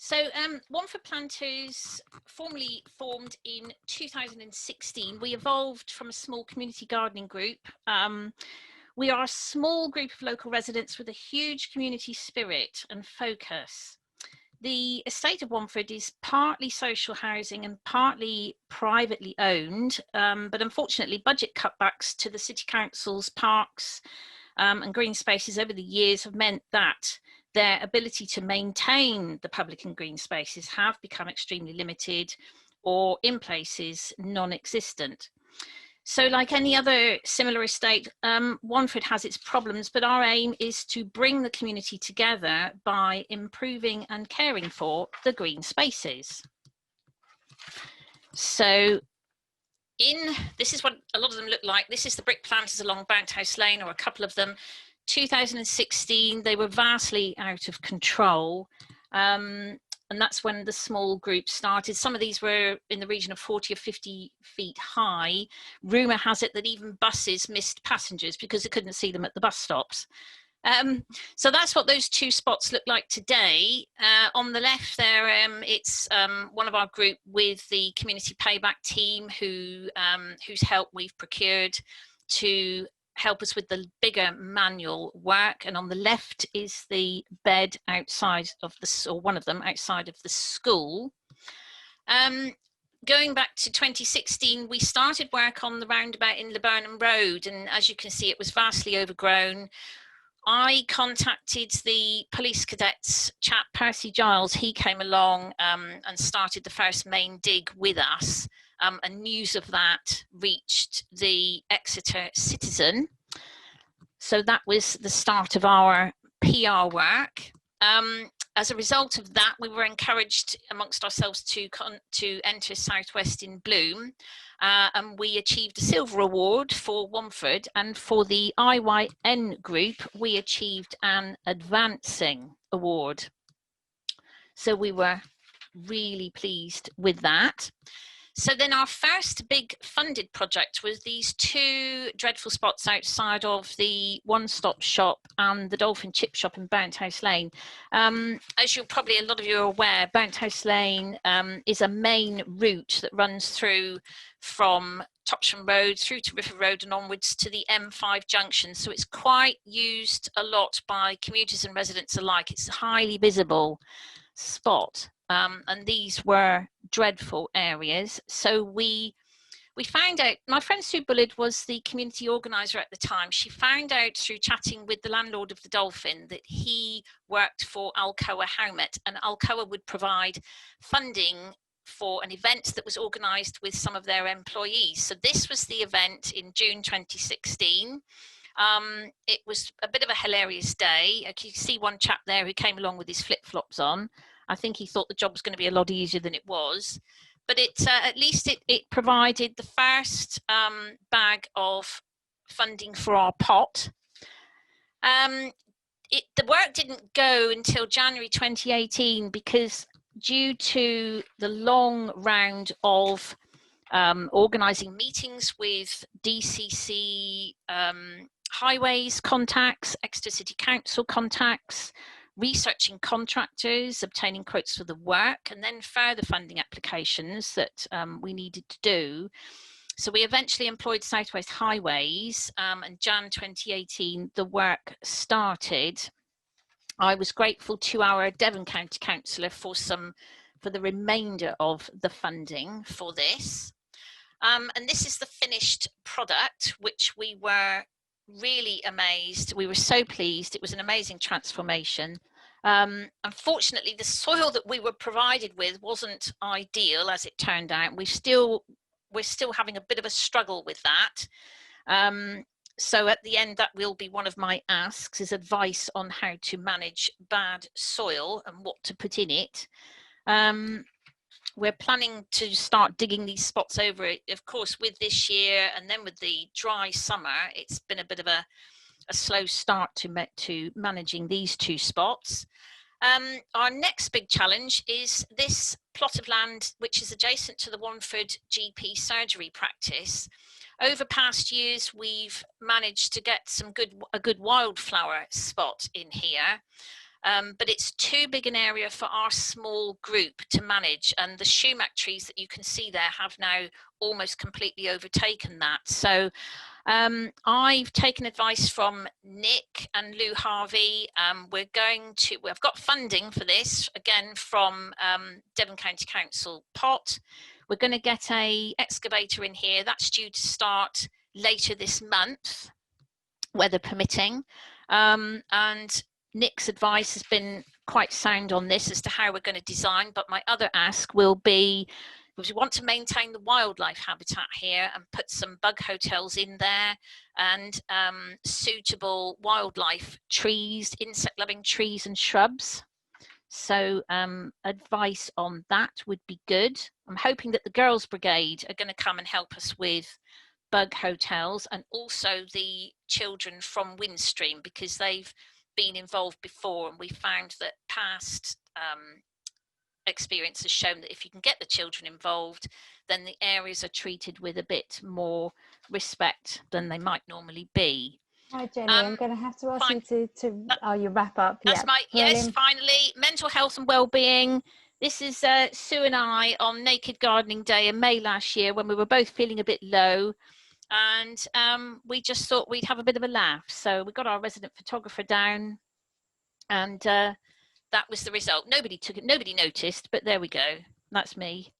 So Wonford Planters, formally formed in 2016. We evolved from a small community gardening group. We are a small group of local residents with a huge community spirit and focus. The estate of Wonford is partly social housing and partly privately owned, but unfortunately budget cutbacks to the City Council's parks and green spaces over the years have meant that their ability to maintain the public and green spaces have become extremely limited, or in places non-existent. So like any other similar estate, Wonford has its problems, but our aim is to bring the community together by improving and caring for the green spaces. So this is what a lot of them look like. This is the brick planters along Bounce Lane, or a couple of them. 2016, they were vastly out of control. And that's when the small group started. Some of these were in the region of 40 or 50 feet high. Rumour has it that even buses missed passengers because they couldn't see them at the bus stops. So that's what those two spots look like today. On the left there, it's one of our group with the community payback team whose help we've procured to help us with the bigger manual work. And on the left is the bed outside of or one of them outside of the school. Going back to 2016, we started work on the roundabout in Laburnham Road, and as you can see, it was vastly overgrown. I contacted the police cadets chap, Percy Giles. He came along and started the first main dig with us. And news of that reached the Exeter Citizen. So that was the start of our PR work. As a result of that, we were encouraged amongst ourselves to enter Southwest in Bloom. And we achieved a silver award for Wonford, and for the IYN group, we achieved an advancing award. So we were really pleased with that. So then our first big funded project was these two dreadful spots outside of the One Stop Shop and the Dolphin Chip Shop in Bounce Lane. As a lot of you are aware, Bounce Lane is a main route that runs through from Topsham Road through to River Road and onwards to the M5 junction. So it's quite used a lot by commuters and residents alike. It's a highly visible spot. And these were dreadful areas. So we found out, my friend Sue Bullard was the community organiser at the time. She found out through chatting with the landlord of the Dolphin that he worked for Alcoa Howmet, and Alcoa would provide funding for an event that was organised with some of their employees. So this was the event in June 2016. It was a bit of a hilarious day. You can see one chap there who came along with his flip-flops on. I think he thought the job was going to be a lot easier than it was, but at least it provided the first bag of funding for our pot. The work didn't go until January 2018 because due to the long round of organising meetings with DCC highways contacts, Exeter City Council contacts, researching contractors, obtaining quotes for the work, and then further funding applications that we needed to do. So we eventually employed Southwest Highways, and Jan 2018, the work started. I was grateful to our Devon County Councillor for the remainder of the funding for this. And this is the finished product, which we were really amazed. We were so pleased. It was an amazing transformation. Unfortunately, the soil that we were provided with wasn't ideal, as it turned out. We're still having a bit of a struggle with that. So at the end, that will be one of my asks, is advice on how to manage bad soil and what to put in it. We're planning to start digging these spots over, of course, with this year, and then with the dry summer, it's been a bit of a slow start to managing these two spots. Our next big challenge is this plot of land, which is adjacent to the Wonford GP surgery practice. Over past years, we've managed to get a good wildflower spot in here. but it's too big an area for our small group to manage. And the sumac trees that you can see there have now almost completely overtaken that. So I've taken advice from Nick and Lou Harvey. We've got funding for this, again, from Devon County Council pot. We're going to get a excavator in here. That's due to start later this month, weather permitting. And Nick's advice has been quite sound on this as to how we're going to design. But my other ask will be, because we want to maintain the wildlife habitat here and put some bug hotels in there, and suitable wildlife trees, insect-loving trees and shrubs. So advice on that would be good. I'm hoping that the Girls Brigade are going to come and help us with bug hotels, and also the children from Windstream, because they've been involved before, and we found that past experience has shown that if you can get the children involved, then the areas are treated with a bit more respect than they might normally be. Hi Jenny, I'm going to have to ask you to you wrap up. That's yes, finally, mental health and well-being. This is Sue and I on Naked Gardening Day in May last year, when we were both feeling a bit low, and we just thought we'd have a bit of a laugh. So we got our resident photographer down, and that was the result. Nobody took it, nobody noticed, but there we go. That's me.